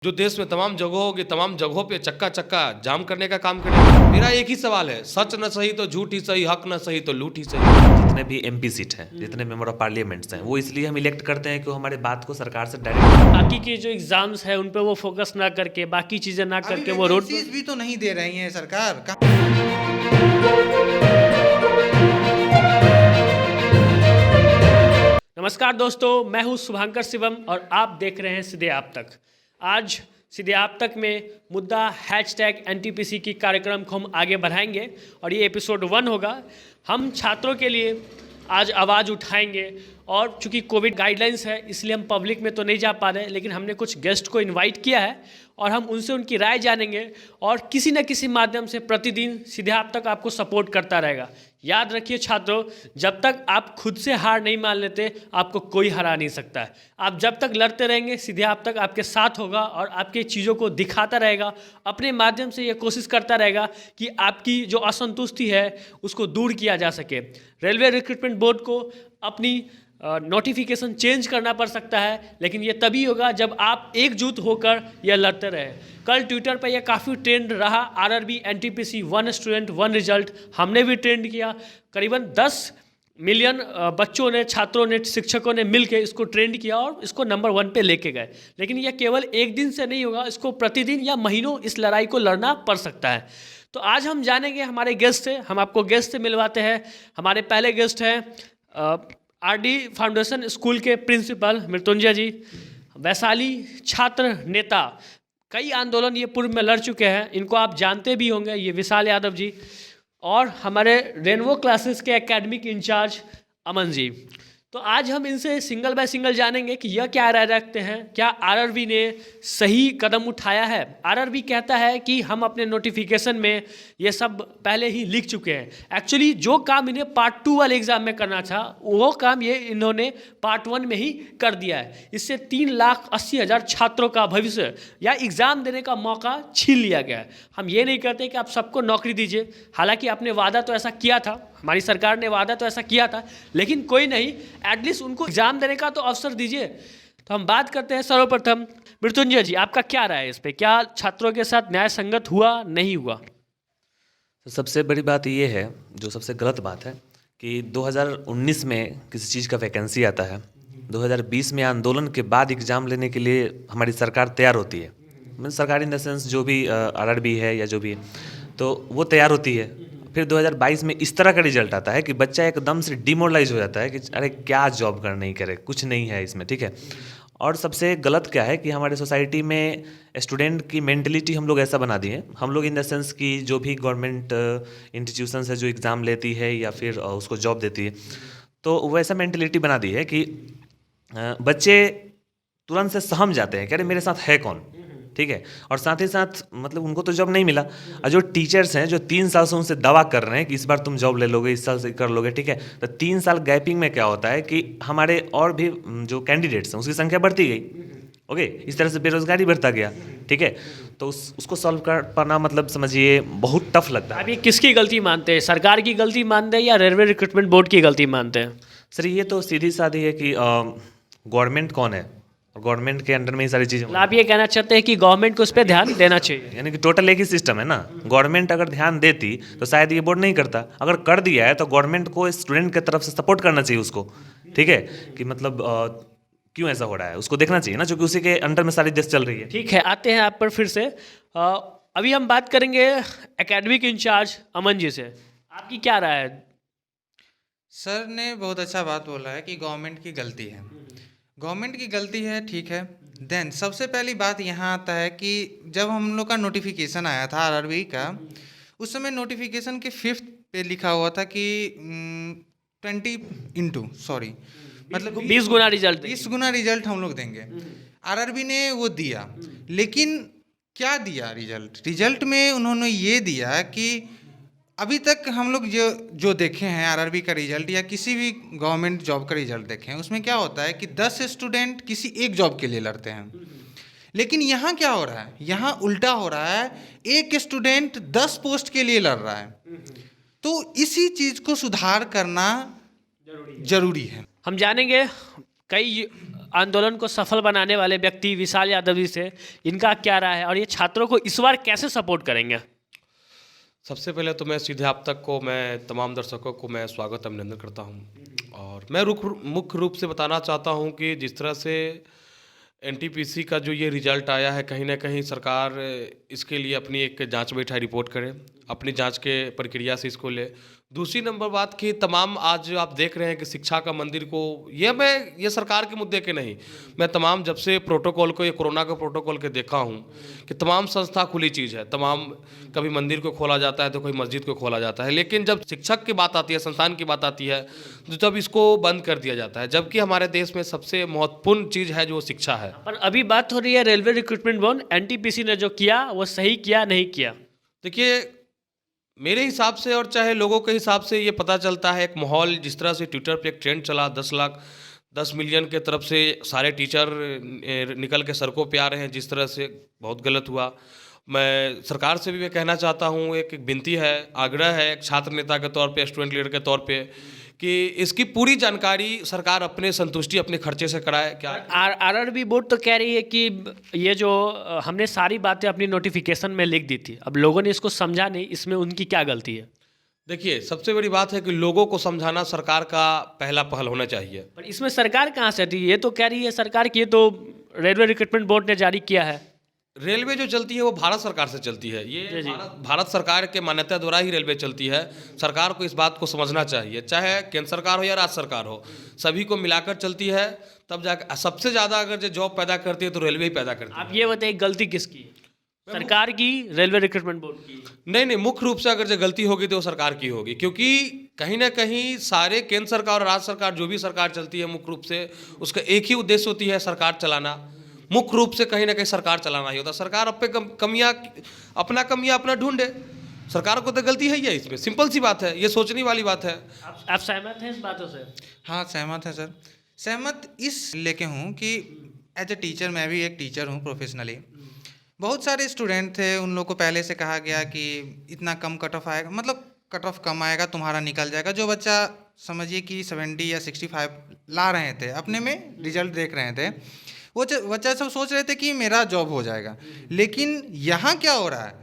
जो देश में तमाम जगहों की तमाम जगहों पे चक्का चक्का जाम करने का काम करेगा। मेरा एक ही सवाल है, सच न सही तो झूठ ही सही, हक न सही तो लूट ही सही। जितने भी एमपी सीट हैं, जितने मेंबर ऑफ पार्लियामेंट्स हैं, वो इसलिए हम इलेक्ट करते हैं कि वो हमारे बात को सरकार से डायरेक्ट। बाकी के जो एग्जाम्स है उन पे वो फोकस ना करके, बाकी चीजें ना करके वो रोड वैकेंसीज भी तो नहीं दे रही है सरकार। नमस्कार दोस्तों, मैं हूं शुभांकर शिवम और आप देख रहे हैं सीधे आप तक। आज सीधे आप तक में मुद्दा #NTPC की कार्यक्रम को हम आगे बढ़ाएंगे और ये एपिसोड 1 होगा। हम छात्रों के लिए आज आवाज़ उठाएंगे और चूंकि कोविड गाइडलाइंस है इसलिए हम पब्लिक में तो नहीं जा पा रहे, लेकिन हमने कुछ गेस्ट को इनवाइट किया है और हम उनसे उनकी राय जानेंगे और किसी न किसी माध्यम से प्रतिदिन सीधे आप तक आपको सपोर्ट करता रहेगा। याद रखिए छात्रों, जब तक आप खुद से हार नहीं मान लेते आपको कोई हरा नहीं सकता है। आप जब तक लड़ते रहेंगे सीधे आप तक आपके साथ होगा और आपके चीज़ों को दिखाता रहेगा, अपने माध्यम से ये कोशिश करता रहेगा कि आपकी जो असंतुष्टि है उसको दूर किया जा सके। रेलवे रिक्रूटमेंट बोर्ड को अपनी नोटिफिकेशन चेंज करना पड़ सकता है, लेकिन ये तभी होगा जब आप एकजुट होकर यह लड़ते रहे। कल ट्विटर पर यह काफ़ी ट्रेंड रहा, RRB NTPC 1 स्टूडेंट 1 रिजल्ट। हमने भी ट्रेंड किया, करीबन 10 मिलियन बच्चों ने, छात्रों ने, शिक्षकों ने मिलकर इसको ट्रेंड किया और इसको नंबर 1 पे लेके गए। लेकिन यह केवल एक दिन से नहीं होगा, इसको प्रतिदिन या महीनों इस लड़ाई को लड़ना पड़ सकता है। तो आज हम जानेंगे हमारे गेस्ट से, हम आपको गेस्ट से मिलवाते हैं। हमारे पहले गेस्ट हैं RD फाउंडेशन स्कूल के प्रिंसिपल मृत्युंजय जी, वैशाली छात्र नेता, कई आंदोलन ये पूर्व में लड़ चुके हैं, इनको आप जानते भी होंगे, ये विशाल यादव जी, और हमारे रेनवो क्लासेस के एकेडमिक इंचार्ज अमन जी। तो आज हम इनसे सिंगल बाय सिंगल जानेंगे कि यह क्या राय रखते हैं, क्या RRB ने सही कदम उठाया है। RRB कहता है कि हम अपने नोटिफिकेशन में ये सब पहले ही लिख चुके हैं। एक्चुअली जो काम इन्हें पार्ट 2 वाले एग्ज़ाम में करना था वो काम ये इन्होंने पार्ट 1 में ही कर दिया है। इससे 3,80,000 छात्रों का भविष्य या एग्ज़ाम देने का मौका छीन लिया गया है। हम ये नहीं कहते कि आप सबको नौकरी दीजिए, हालांकि आपने वादा तो ऐसा किया था, हमारी सरकार ने वादा तो ऐसा किया था, लेकिन कोई नहीं, एटलीस्ट उनको एग्जाम देने का तो अवसर दीजिए। तो हम बात करते हैं सर्वप्रथम मृत्युंजय जी, आपका क्या राय है इस पे, क्या छात्रों के साथ न्याय संगत हुआ नहीं हुआ? तो सबसे बड़ी बात ये है, जो सबसे गलत बात है, कि 2019 में किसी चीज़ का वैकेंसी आता है, 2020 में आंदोलन के बाद एग्ज़ाम लेने के लिए हमारी सरकार तैयार होती है। मतलब सरकार इन द सेंस जो भी RRB है या जो भी है, तो वो तैयार होती है। फिर 2022 में इस तरह का रिजल्ट आता है कि बच्चा एकदम से डिमोरलाइज हो जाता है कि अरे क्या जॉब कर नहीं करे, कुछ नहीं है इसमें, ठीक है। और सबसे गलत क्या है कि हमारे सोसाइटी में स्टूडेंट की मेंटलिटी हम लोग ऐसा बना दिए, हम लोग इन द सेंस कि जो भी गवर्नमेंट इंस्टीट्यूशंस है जो एग्ज़ाम लेती है या फिर उसको जॉब देती है, तो वैसा मेंटलिटी बना दी है कि बच्चे तुरंत से सहम जाते हैं कि अरे मेरे साथ है कौन, ठीक है। और साथ ही साथ मतलब उनको तो जॉब नहीं मिला, और जो टीचर्स हैं जो 3 साल से उनसे दावा कर रहे हैं कि इस बार तुम जॉब ले लोगे, इस साल से कर लोगे, ठीक है। तो 3 साल गैपिंग में क्या होता है कि हमारे और भी जो कैंडिडेट्स हैं उसकी संख्या बढ़ती गई, ओके। इस तरह से बेरोजगारी बढ़ता गया, ठीक है। तो उसको सॉल्व कर पाना मतलब समझिए बहुत टफ लगता है। अभी किसकी गलती मानते हैं, सरकार की गलती मानते हैं या रेलवे रिक्रूटमेंट बोर्ड की गलती मानते हैं? सर ये तो सीधी साधी है कि गवर्नमेंट कौन है, गवर्नमेंट के अंडर में ही सारी चीज़ें। आप ये कहना चाहते हैं कि गवर्नमेंट को उस पर ध्यान देना चाहिए, यानी कि टोटल एक ही सिस्टम है ना। गवर्नमेंट अगर ध्यान देती तो शायद ये बोर्ड नहीं करता, अगर कर दिया है तो गवर्नमेंट को स्टूडेंट की तरफ से सपोर्ट करना चाहिए उसको, ठीक है। कि मतलब क्यों ऐसा हो रहा है उसको देखना चाहिए ना, क्योंकि उसी के अंडर में सारी देश चल रही है। ठीक है, आते हैं आप पर फिर से। अभी हम बात करेंगे एकेडमिक इंचार्ज अमन जी से, आपकी क्या राय है? सर ने बहुत अच्छा बात बोला है कि गवर्नमेंट की गलती है, गवर्नमेंट की गलती है, ठीक है। देन सबसे पहली बात यहाँ आता है कि जब हम लोग का नोटिफिकेशन आया था RRB का, उस समय नोटिफिकेशन के 5th पे लिखा हुआ था कि 20 गुना रिजल्ट 20 गुना रिजल्ट हम लोग देंगे। RRB ने वो दिया, लेकिन क्या दिया रिजल्ट में उन्होंने ये दिया कि अभी तक हम लोग जो देखे हैं RRB का रिजल्ट या किसी भी गवर्नमेंट जॉब का रिजल्ट देखें, उसमें क्या होता है कि 10 स्टूडेंट किसी एक जॉब के लिए लड़ते हैं। लेकिन यहाँ क्या हो रहा है, यहाँ उल्टा हो रहा है, एक स्टूडेंट 10 पोस्ट के लिए लड़ रहा है। तो इसी चीज़ को सुधार करना जरूरी है। हम जानेंगे कई आंदोलन को सफल बनाने वाले व्यक्ति विशाल यादव जी से, इनका क्या राय है और ये छात्रों को इस बार कैसे सपोर्ट करेंगे? सबसे पहले तो मैं सीधे आप तक को, मैं तमाम दर्शकों को मैं स्वागत अभिनंदन करता हूं। और मैं मुख्य रूप से बताना चाहता हूं कि जिस तरह से एनटीपीसी का जो ये रिजल्ट आया है, कहीं ना कहीं सरकार इसके लिए अपनी एक जांच बैठाई रिपोर्ट करे, अपनी जांच के प्रक्रिया से इसको ले। दूसरी नंबर बात कि तमाम आज आप देख रहे हैं कि शिक्षा का मंदिर को, ये सरकार के मुद्दे के नहीं, मैं तमाम जब से प्रोटोकॉल को, ये कोरोना के प्रोटोकॉल के देखा हूँ कि तमाम संस्था खुली चीज़ है, तमाम कभी मंदिर को खोला जाता है तो कोई मस्जिद को खोला जाता है, लेकिन जब शिक्षक की बात आती है, संस्थान की बात आती है, तो तब इसको बंद कर दिया जाता है, जबकि हमारे देश में सबसे महत्वपूर्ण चीज़ है जो शिक्षा है। पर अभी बात हो रही है रेलवे रिक्रूटमेंट बोर्ड, एनटीपीसी ने जो किया वो सही किया नहीं किया? देखिए, मेरे हिसाब से और चाहे लोगों के हिसाब से ये पता चलता है, एक माहौल जिस तरह से ट्विटर पे एक ट्रेंड चला, 10 मिलियन के तरफ से सारे टीचर निकल के सड़कों पे आ रहे हैं, जिस तरह से बहुत गलत हुआ। मैं सरकार से भी मैं कहना चाहता हूँ, एक विनती है, आग्रह है, एक छात्र नेता के तौर पे, स्टूडेंट लीडर के तौर पे, कि इसकी पूरी जानकारी सरकार अपने संतुष्टि, अपने खर्चे से कराए। क्या आरआरबी बोर्ड तो कह रही है कि ये जो हमने सारी बातें अपनी नोटिफिकेशन में लिख दी थी, अब लोगों ने इसको समझा नहीं, इसमें उनकी क्या गलती है? देखिए, सबसे बड़ी बात है कि लोगों को समझाना सरकार का पहला पहल होना चाहिए। पर इसमें सरकार कहाँ से थी? ये तो कह रही है सरकार की ये तो रेलवे रिक्रूटमेंट बोर्ड ने जारी किया है। रेलवे जो चलती है वो भारत सरकार से चलती है, ये भारत सरकार के मान्यता द्वारा ही रेलवे चलती है। सरकार को इस बात को समझना चाहिए, चाहे केंद्र सरकार हो या राज्य सरकार हो, सभी को मिलाकर चलती है, तब जाकर सबसे ज़्यादा अगर जो जॉब पैदा करती है तो रेलवे ही पैदा करती है। आप ये बताइए, गलती किसकी, सरकार की, रेलवे रिक्रूटमेंट बोर्ड की? नहीं, मुख्य रूप से अगर जो गलती होगी तो वो सरकार की होगी, क्योंकि कहीं ना कहीं सारे केंद्र सरकार और राज्य सरकार, जो भी सरकार चलती है, मुख्य रूप से उसका एक ही उद्देश्य होती है, सरकार चलाना। मुख्य रूप से कहीं ना कहीं सरकार चलाना ही होता है। सरकार अपना कमियां अपना ढूंढे, सरकार को तो गलती है ही, इसमें सिंपल सी बात है, ये सोचने वाली बात है। आप सहमत हैं इस बातों से? हाँ, सहमत है सर। सहमत इस लेके हूँ कि एज ए टीचर, मैं भी एक टीचर हूँ प्रोफेशनली। बहुत सारे स्टूडेंट थे, उन लोगों को पहले से कहा गया कि इतना कम कट ऑफ आएगा, मतलब कट ऑफ कम आएगा, तुम्हारा निकल जाएगा। जो बच्चा समझिए कि 70 या 65 ला रहे थे, अपने में रिजल्ट देख रहे थे, वो बच्चा सब सोच रहे थे कि मेरा जॉब हो जाएगा। लेकिन यहाँ क्या हो रहा है,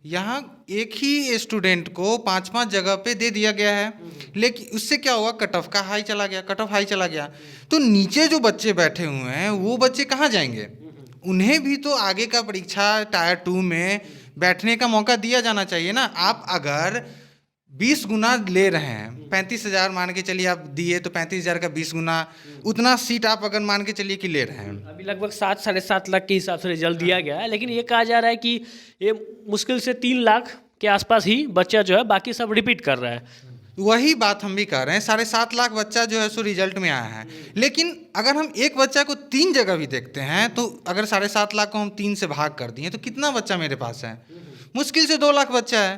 यहाँ एक ही स्टूडेंट को 5-5 जगह पे दे दिया गया है, लेकिन उससे क्या हुआ, कट ऑफ का हाई चला गया, कट ऑफ हाई चला गया। तो नीचे जो बच्चे बैठे हुए हैं वो बच्चे कहाँ जाएंगे? उन्हें भी तो आगे का परीक्षा टायर 2 में बैठने का मौका दिया जाना चाहिए ना। आप अगर 20 गुना ले रहे हैं, 35,000 मान के चलिए आप दिए, तो 35,000 का 20 गुना, उतना सीट आप अगर मान के चलिए कि ले रहे हैं। अभी लगभग 7-7.5 लाख के हिसाब से रिजल्ट दिया गया है, लेकिन ये कहा जा रहा है कि ये मुश्किल से 3 लाख के आसपास ही बच्चा जो है, बाकी सब रिपीट कर रहा है। वही बात हम भी कर रहे हैं, 7.5 लाख बच्चा जो है सो रिजल्ट में आया है। लेकिन अगर हम एक बच्चा को 3 जगह भी देखते हैं, तो अगर 7.5 लाख को हम 3 से भाग कर दिए तो कितना बच्चा मेरे पास है? मुश्किल से 2 लाख बच्चा है।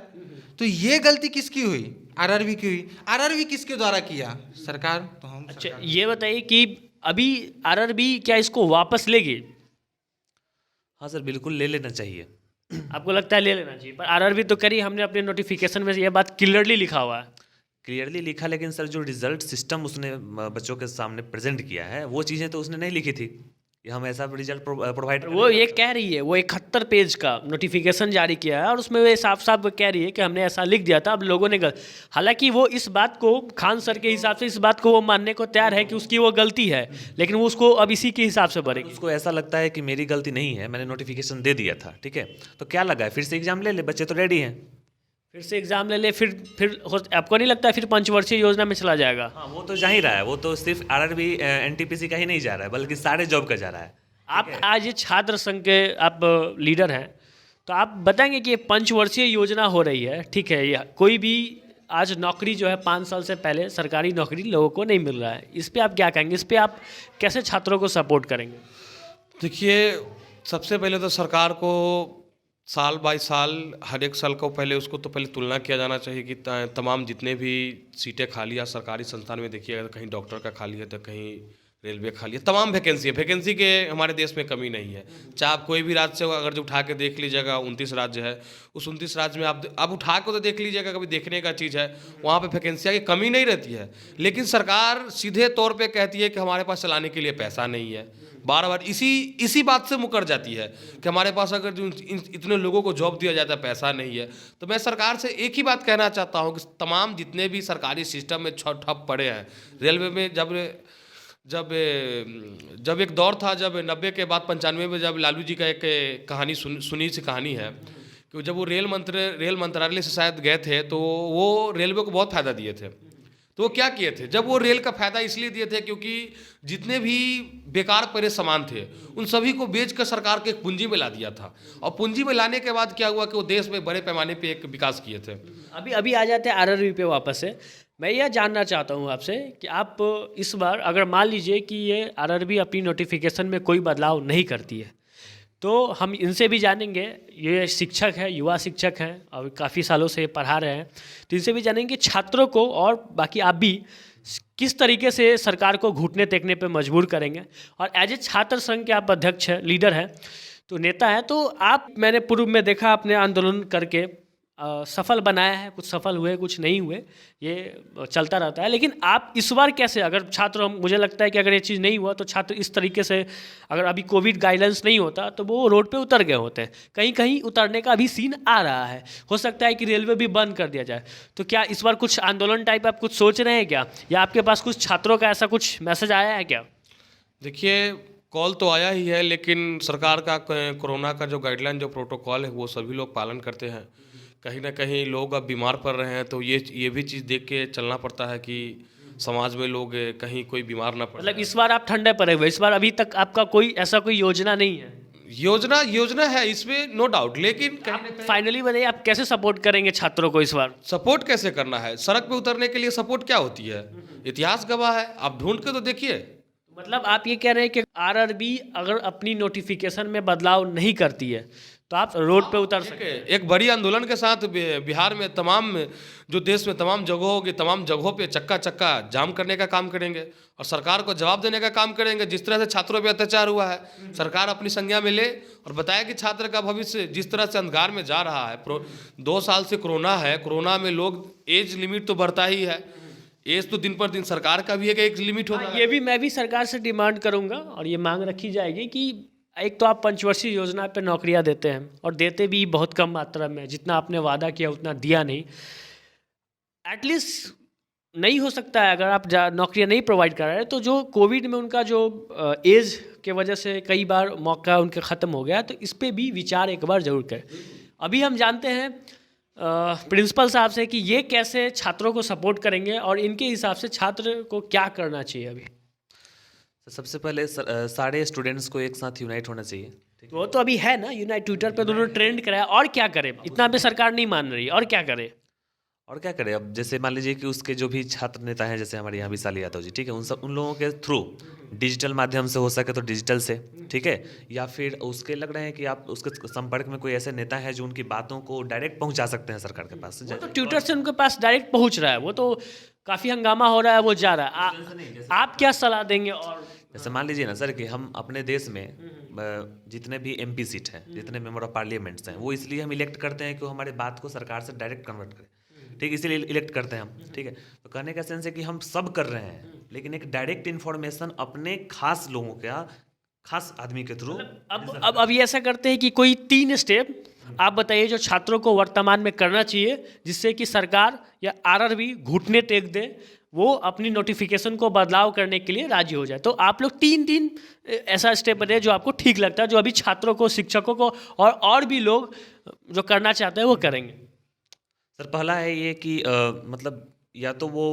तो ये गलती किसकी हुई? आरआरबी की हुई। आरआरबी किसके द्वारा किया? सरकार। तो हम अच्छा, ये बताइए कि अभी आरआरबी क्या इसको वापस लेगी? हाँ सर, बिल्कुल ले लेना चाहिए। आपको लगता है ले लेना चाहिए? पर आरआरबी तो करी, हमने अपने नोटिफिकेशन में ये बात क्लियरली लिखा हुआ है। क्लियरली लिखा, लेकिन सर जो रिजल्ट सिस्टम उसने बच्चों के सामने प्रेजेंट किया है, वो चीज़ें तो उसने नहीं लिखी थी कि हम ऐसा रिजल्ट प्रोवाइड। वो ये कह रही है, वो 71 पेज का नोटिफिकेशन जारी किया है और उसमें वो साफ साफ कह रही है कि हमने ऐसा लिख दिया था, अब लोगों ने हालांकि वो इस बात को, खान सर के हिसाब से इस बात को वो मानने को तैयार है कि उसकी वो गलती है, लेकिन वो उसको अब इसी के हिसाब से भरेगी। उसको ऐसा लगता है कि मेरी गलती नहीं है, मैंने नोटिफिकेशन दे दिया था, ठीक है, तो क्या लगा है, फिर से एग्जाम ले ले, बच्चे तो रेडी हैं। फिर से एग्जाम ले ले, फिर आपको नहीं लगता है फिर पंचवर्षीय योजना में चला जाएगा? हाँ, वो तो जा ही रहा है, वो तो सिर्फ आरआरबी एनटीपीसी का ही नहीं जा रहा है, बल्कि सारे जॉब का जा रहा है। आप आज ये छात्र संघ के आप लीडर हैं, तो आप बताएंगे कि ये पंचवर्षीय योजना हो रही है, ठीक है, ये कोई भी आज नौकरी जो है 5 साल से पहले सरकारी नौकरी लोगों को नहीं मिल रहा है, इस पे आप क्या कहेंगे? इस पे आप कैसे छात्रों को सपोर्ट करेंगे? देखिए, सबसे पहले तो सरकार को साल बाई साल, हर एक साल को पहले उसको तो पहले तुलना किया जाना चाहिए कि तमाम जितने भी सीटें खाली या सरकारी संस्थान में देखिएगा, तो कहीं डॉक्टर का खाली है, तो कहीं रेलवे खाली है, तमाम वैकेंसी है। वैकेंसी के हमारे देश में कमी नहीं है। चाहे आप कोई भी राज्य से अगर जो उठा के देख लीजिएगा, 29 राज्य है, उस 29 राज्य में आप उठा के तो देख लीजिएगा, कभी देखने का चीज़ है, वहाँ पे वैकेंसियाँ की कमी नहीं रहती है। लेकिन सरकार सीधे तौर पे कहती है कि हमारे पास चलाने के लिए पैसा नहीं है। बार बार इसी बात से मुकर जाती है कि हमारे पास अगर जो इतने लोगों को जॉब दिया जाता है, पैसा नहीं है। तो मैं सरकार से एक ही बात कहना चाहता हूँ कि तमाम जितने भी सरकारी सिस्टम में ठप पड़े हैं, रेलवे में जब एक दौर था, जब 90 के बाद 95 में जब लालू जी का एक कहानी सुनी सी कहानी है कि जब वो रेल मंत्रालय से शायद गए थे, तो वो रेलवे को बहुत फ़ायदा दिए थे। तो वो क्या किए थे, जब वो रेल का फ़ायदा इसलिए दिए थे क्योंकि जितने भी बेकार पड़े सामान थे उन सभी को बेच कर सरकार के एक पूंजी में ला दिया था। और पूंजी में लाने के बाद क्या हुआ कि वो देश में बड़े पैमाने पे एक विकास किए थे। अभी आ जाते हैं आरआरबी पे वापस से। मैं यह जानना चाहता हूँ आपसे कि आप इस बार अगर मान लीजिए कि ये आरआरबी अपनी नोटिफिकेशन में कोई बदलाव नहीं करती है, तो हम इनसे भी जानेंगे, ये शिक्षक है, युवा शिक्षक हैं और काफ़ी सालों से पढ़ा रहे हैं, तो इनसे भी जानेंगे छात्रों को और बाकी आप भी किस तरीके से सरकार को घुटने टेकने पे मजबूर करेंगे। और एज ए छात्र संघ के आप अध्यक्ष हैं, लीडर हैं, तो नेता हैं, तो आप, मैंने पूर्व में देखा आपने आंदोलन करके सफल बनाया है, कुछ सफल हुए कुछ नहीं हुए, ये चलता रहता है। लेकिन आप इस बार कैसे, अगर छात्र, मुझे लगता है कि अगर ये चीज़ नहीं हुआ तो छात्र इस तरीके से, अगर अभी कोविड गाइडेंस नहीं होता तो वो रोड पे उतर गए होते हैं, कहीं कहीं उतरने का भी सीन आ रहा है, हो सकता है कि रेलवे भी बंद कर दिया जाए। तो क्या इस बार कुछ आंदोलन टाइप आप कुछ सोच रहे हैं क्या, या आपके पास कुछ छात्रों का ऐसा कुछ मैसेज आया है क्या? देखिए, कॉल तो आया ही है, लेकिन सरकार का कोरोना का जो गाइडलाइन, जो प्रोटोकॉल है, वो सभी लोग पालन करते हैं। कहीं ना कहीं लोग अब बीमार पड़ रहे हैं, तो ये भी चीज़ देख के चलना पड़ता है कि समाज में लोग कहीं कोई बीमार ना पड़े। मतलब इस बार आप ठंडे पड़े हुए, इस बार अभी तक आपका कोई ऐसा कोई योजना नहीं है? योजना है इसमें, नो डाउट, लेकिन फाइनली बताइए आप कैसे सपोर्ट करेंगे छात्रों को इस बार? सपोर्ट कैसे करना है? सड़क पे उतरने के लिए सपोर्ट क्या होती है, इतिहास गवाह है, आप ढूंढ के तो देखिए। मतलब आप ये कह रहे हैं कि आरआरबी अगर अपनी नोटिफिकेशन में बदलाव नहीं करती है तो आप रोड पे उतर सकते हैं। एक बड़ी आंदोलन के साथ बिहार में तमाम, जो देश में तमाम जगहों की तमाम जगहों पे चक्का जाम करने का काम करेंगे और सरकार को जवाब देने का काम करेंगे। जिस तरह से छात्रों पे अत्याचार हुआ है, सरकार अपनी संज्ञा में ले और बताया कि छात्र का भविष्य जिस तरह से अंधकार में जा रहा है। 2 साल से कोरोना है, कोरोना में लोग, एज लिमिट तो बढ़ता ही है, एज तो दिन पर दिन सरकार का भी एक लिमिट होता है। ये भी मैं भी सरकार से डिमांड करूंगा और ये मांग रखी जाएगी कि एक तो आप पंचवर्षीय योजना पे नौकरियां देते हैं और देते भी बहुत कम मात्रा में, जितना आपने वादा किया उतना दिया नहीं। एटलीस्ट नहीं हो सकता है, अगर आप नौकरियां नहीं प्रोवाइड कर रहे हैं, तो जो कोविड में उनका जो एज के वजह से कई बार मौका उनके ख़त्म हो गया, तो इस पर भी विचार एक बार जरूर करें। अभी हम जानते हैं प्रिंसिपल साहब से कि ये कैसे छात्रों को सपोर्ट करेंगे और इनके हिसाब से छात्र को क्या करना चाहिए अभी। सबसे पहले सारे स्टूडेंट्स को एक साथ यूनाइट होना चाहिए। तो वो तो अभी है ना, यूनाइट ट्विटर पे दोनों ट्रेंड कराया, और क्या करे, इतना पे सरकार नहीं मान रही, और क्या करे? और क्या करें, अब जैसे मान लीजिए कि उसके जो भी छात्र नेता हैं, जैसे हमारे यहाँ विशाल यादव जी, ठीक है, उन लोगों के थ्रू डिजिटल माध्यम से हो सके तो डिजिटल से, ठीक है, या फिर उसके लग रहे हैं कि आप उसके संपर्क में कोई ऐसे नेता है जो उनकी बातों को डायरेक्ट पहुँचा सकते हैं सरकार के पास। वो तो ट्विटर से उनके पास डायरेक्ट पहुँच रहा है, वो तो काफ़ी हंगामा हो रहा है, वो जा रहा है। आप क्या सलाह देंगे? और जैसे मान लीजिए ना सर कि हम अपने देश में जितने भी MP सीट हैं, जितने मेंबर ऑफ पार्लियामेंट्स हैं, वो इसलिए हम इलेक्ट करते हैं कि वो हमारी बात को सरकार से डायरेक्ट कन्वर्ट करें, ठीक, इसीलिए इलेक्ट करते हैं हम, ठीक है। तो कहने का सेंस है कि हम सब कर रहे हैं, लेकिन एक डायरेक्ट इन्फॉर्मेशन अपने खास लोगों का, खास आदमी के थ्रू। अब ये ऐसा करते हैं कि कोई 3 स्टेप आप बताइए जो छात्रों को वर्तमान में करना चाहिए, जिससे कि सरकार या आरआरबी घुटने टेक दे, वो अपनी नोटिफिकेशन को बदलाव करने के लिए राजी हो जाए। तो आप लोग 3 ऐसा स्टेप बताइए जो आपको ठीक लगता है, जो अभी छात्रों को, शिक्षकों को और भी लोग जो करना चाहते हैं वो करेंगे। सर पहला है ये कि मतलब या तो वो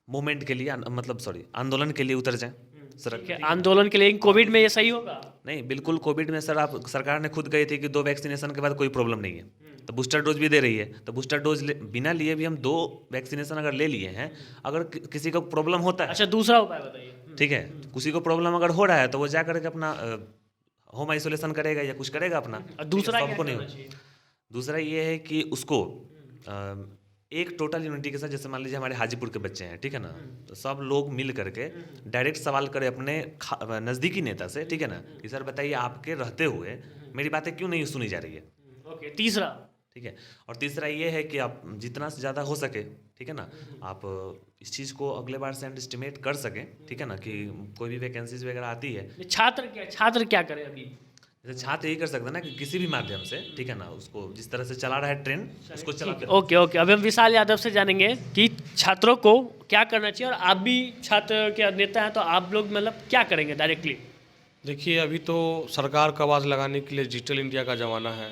मूवमेंट के लिए, मतलब सॉरी, आंदोलन के लिए उतर जाएं सर। आंदोलन के लिए कोविड में ये सही होगा? नहीं, बिल्कुल कोविड में सर आप, सरकार ने खुद कही थी कि 2 वैक्सीनेशन के बाद कोई प्रॉब्लम नहीं है, तो बूस्टर डोज भी दे रही है, तो बूस्टर डोज बिना लिए भी हम 2 वैक्सीनेशन अगर ले लिए हैं, अगर किसी को प्रॉब्लम होता है, अच्छा दूसरा उपाय बताइए। ठीक है, किसी को प्रॉब्लम अगर हो रहा है तो वो जा करके अपना होम आइसोलेशन करेगा या कुछ करेगा अपना। दूसरा सबको नहीं। दूसरा ये है कि उसको एक टोटल यूनिटी के साथ, जैसे मान लीजिए हमारे हाजीपुर के बच्चे हैं, ठीक है ना, तो सब लोग मिल करके डायरेक्ट सवाल करें अपने नज़दीकी नेता से, ठीक है ना, कि सर बताइए आपके रहते हुए मेरी बातें क्यों नहीं सुनी जा रही है। ओके, तीसरा, ठीक है, और तीसरा ये है कि आप जितना से ज़्यादा हो सके, ठीक है ना, आप इस चीज़ को अगले बार से एस्टिमेट कर सकें, ठीक है ना, कि कोई भी वैकेंसीज वगैरह आती है, छात्र क्या करे अभी? जैसे छात्र यही कर सकते हैं ना कि किसी भी माध्यम से, ठीक है ना, उसको जिस तरह से चला रहा है ट्रेंड उसको चलाते रहो। ओके ओके, अभी हम विशाल यादव से जानेंगे कि छात्रों को क्या करना चाहिए, और आप भी छात्र के नेता हैं तो आप लोग मतलब क्या करेंगे डायरेक्टली? देखिए, अभी तो सरकार को आवाज़ लगाने के लिए डिजिटल इंडिया का ज़माना है।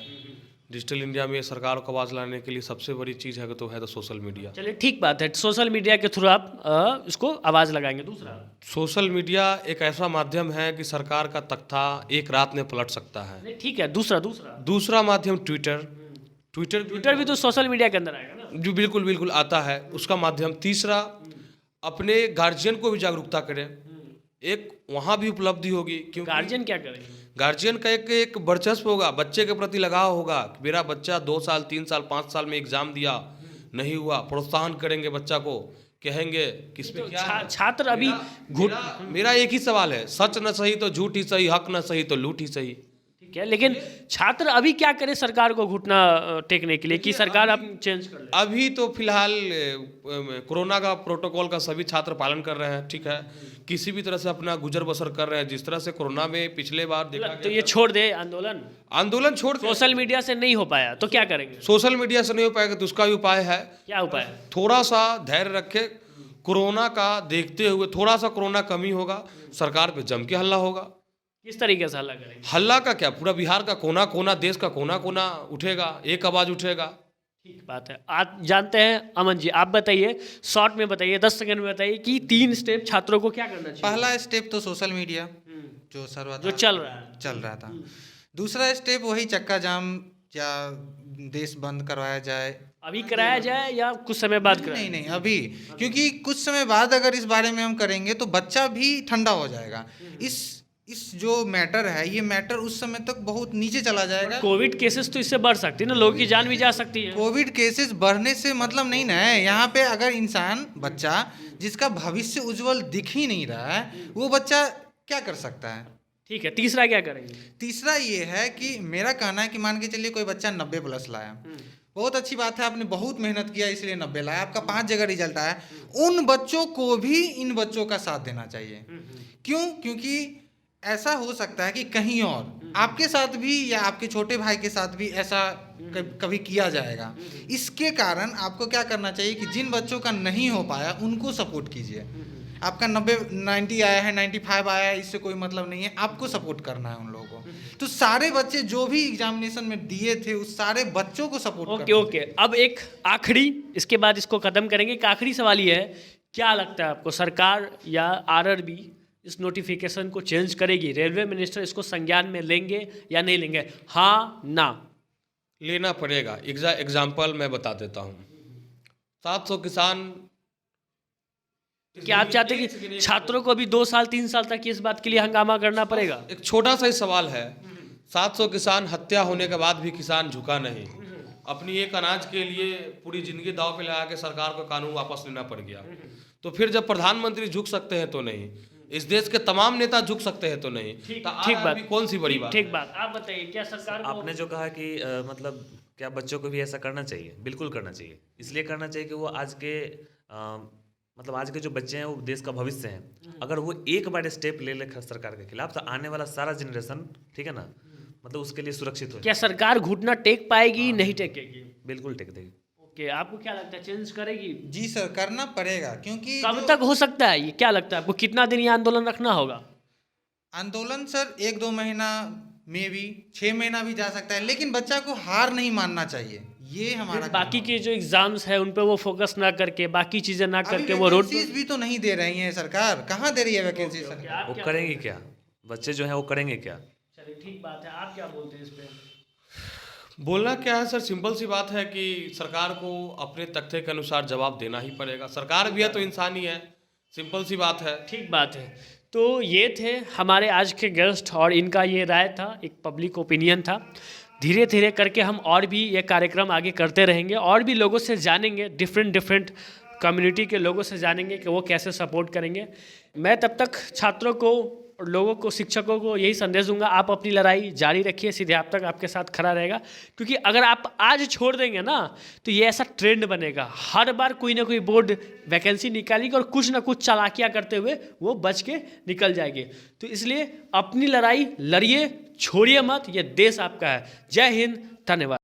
डिजिटल इंडिया में सरकार को आवाज़ लाने के लिए सबसे बड़ी चीज़ है तो सोशल मीडिया। चलिए ठीक बात है, सोशल मीडिया के थ्रू आप इसको आवाज़ लगाएंगे। दूसरा, सोशल मीडिया एक ऐसा माध्यम है कि सरकार का तख्ता एक रात में पलट सकता है। नहीं ठीक है, दूसरा दूसरा माध्यम ट्विटर ट्विटर भी तो सोशल मीडिया के अंदर आएगा ना? जो बिल्कुल बिल्कुल आता है, उसका माध्यम। तीसरा, अपने गार्जियन को भी जागरूकता करें, एक वहाँ भी उपलब्धि होगी, क्योंकि गार्जियन क्या करेंगे? गार्जियन का एक वर्चस्व होगा, बच्चे के प्रति लगाव होगा। मेरा बच्चा 2 साल 3 साल 5 साल में एग्जाम दिया, नहीं हुआ, प्रोत्साहन करेंगे बच्चा को, कहेंगे किसमें क्या है। छात्र अभी मेरा एक ही सवाल है, सच न सही तो झूठ ही सही, हक न सही तो लूट ही सही। ठीक है, लेकिन छात्र अभी क्या करे सरकार को घुटना टेकने के लिए कि सरकार अब चेंज कर ले? अभी तो फिलहाल कोरोना का प्रोटोकॉल का सभी छात्र पालन कर रहे हैं, ठीक है, किसी भी तरह से अपना गुजर बसर कर रहे हैं। जिस तरह से कोरोना में पिछले बार देखा तो ये छोड़ दे आंदोलन छोड़ के सोशल मीडिया से नहीं हो पाया तो क्या करेंगे? सोशल मीडिया से नहीं हो पाएगा तो उसका भी उपाय है। क्या उपाय है? थोड़ा सा धैर्य रखे, कोरोना का देखते हुए थोड़ा सा कोरोना कमी होगा, सरकार पे जम के हल्ला होगा। किस तरीके से हल्ला करेंगे? हल्ला का क्या, पूरा बिहार का कोना कोना, देश का कोना कोना उठेगा, एक आवाज उठेगा। ठीक बात है। आप जानते हैं अमन जी, आप बताइए, शॉर्ट में बताइए, 10 सेकंड में बताइए कि 3 स्टेप छात्रों को क्या करना चाहिए? पहला स्टेप तो सोशल मीडिया जो जो चल रहा था। दूसरा स्टेप वही चक्का जाम या देश बंद करवाया जाए। अभी कराया जाए या कुछ समय बाद कराया? नहीं अभी, क्योंकि कुछ समय बाद अगर इस बारे में हम करेंगे तो बच्चा भी ठंडा हो जाएगा। इस जो मैटर है, ये मैटर उस समय तक बहुत नीचे चला जाएगा। कोविड केसेस तो इससे बढ़ सकती है ना, लोगों की जान भी जा सकती है। कोविड केसेस बढ़ने से मतलब नहीं ना है। यहाँ पे अगर इंसान, बच्चा जिसका भविष्य उज्जवल दिख ही नहीं रहा है, वो बच्चा क्या कर सकता है? ठीक है, तीसरा क्या करेंगे? तीसरा ये है कि मेरा कहना है कि मान के चलिए कोई बच्चा 90+ लाया, बहुत अच्छी बात है, आपने बहुत मेहनत किया इसलिए 90 लाया, आपका 5 जगह रिजल्ट आया। उन बच्चों को भी इन बच्चों का साथ देना चाहिए। क्यों? क्योंकि ऐसा हो सकता है कि कहीं और आपके साथ भी या आपके छोटे भाई के साथ भी ऐसा कभी किया जाएगा। इसके कारण आपको क्या करना चाहिए कि जिन बच्चों का नहीं हो पाया उनको सपोर्ट कीजिए। आपका 90 आया है, 95 आया है, इससे कोई मतलब नहीं है, आपको सपोर्ट करना है उन लोगों को। तो सारे बच्चे जो भी एग्जामिनेशन में दिए थे उस सारे बच्चों को सपोर्ट ओके। अब एक आखिरी, इसके बाद इसको खत्म करेंगे। एक आखिरी सवाल ये है, क्या लगता है आपको, सरकार या आरआरबी इस नोटिफिकेशन को चेंज करेगी? रेलवे मिनिस्टर इसको संज्ञान में लेंगे या नहीं लेंगे? हाँ ना? लेना पड़ेगा। एग्जाम्पल मैं बता देता हूँ। 700 किसान, क्या आप चाहते हैं कि छात्रों को अभी 2 साल 3 साल तक इस बात के लिए हंगामा करना पड़ेगा? एक छोटा सा ही सवाल है, 700 किसान हत्या होने के बाद भी किसान झुका नहीं, अपनी एक अनाज के लिए पूरी जिंदगी दांव पे लगा के सरकार को कानून वापस लेना पड़ गया। तो फिर जब प्रधानमंत्री झुक सकते हैं तो नहीं, इस देश के तमाम नेता झुक सकते हैं तो नहीं, ठीक बात, कौन सी बड़ी बात? ठीक बात। आप बताइए, क्या सरकार को... आपने जो कहा कि मतलब क्या बच्चों को भी ऐसा करना चाहिए? बिल्कुल करना चाहिए। इसलिए करना चाहिए कि वो आज के मतलब आज के जो बच्चे हैं वो देश का भविष्य हैं। अगर वो एक बार स्टेप ले ले सरकार के खिलाफ, तो आने वाला सारा जनरेशन, ठीक है ना, मतलब उसके लिए सुरक्षित हो। क्या सरकार घुटना टेक पाएगी? नहीं टेकेगी? बिल्कुल टेक देगी। ओके, आपको क्या लगता है, चेंज करेगी? जी सर, करना पड़ेगा। क्योंकि कब तक हो सकता है ये, क्या लगता है आपको, कितना दिन ये आंदोलन रखना होगा? आंदोलन सर 1-2 महीना में भी, 6 महीना भी जा सकता है, लेकिन बच्चा को हार नहीं मानना चाहिए। ये हमारा बाकी के जो एग्जाम्स है उन पे वो फोकस ना करके, बाकी चीजें ना करके, वो रोड भी तो नहीं दे रही है सरकार। कहाँ दे रही है वैकेंसी सरकार? वो करेंगे क्या? बच्चे जो हैं वो करेंगे क्या? चलिए ठीक बात है। आप क्या बोलते हैं इस पे? बोलना क्या है सर, सिंपल सी बात है कि सरकार को अपने तख्ते के अनुसार जवाब देना ही पड़ेगा। सरकार भी है तो इंसान ही है, सिंपल सी बात है। ठीक बात है। तो ये थे हमारे आज के गेस्ट और इनका ये राय था, एक पब्लिक ओपिनियन था। धीरे धीरे करके हम और भी ये कार्यक्रम आगे करते रहेंगे और भी लोगों से जानेंगे, डिफरेंट कम्युनिटी के लोगों से जानेंगे कि वो कैसे सपोर्ट करेंगे। मैं तब तक छात्रों को और लोगों को, शिक्षकों को यही संदेश दूंगा, आप अपनी लड़ाई जारी रखिए, सीधे आप तक आपके साथ खड़ा रहेगा। क्योंकि अगर आप आज छोड़ देंगे ना तो ये ऐसा ट्रेंड बनेगा, हर बार कोई ना कोई बोर्ड वैकेंसी निकालेगी और कुछ ना कुछ चालाकियाँ करते हुए वो बच के निकल जाएगी। तो इसलिए अपनी लड़ाई लड़िए, छोड़िए मत, ये देश आपका है। जय हिंद, धन्यवाद।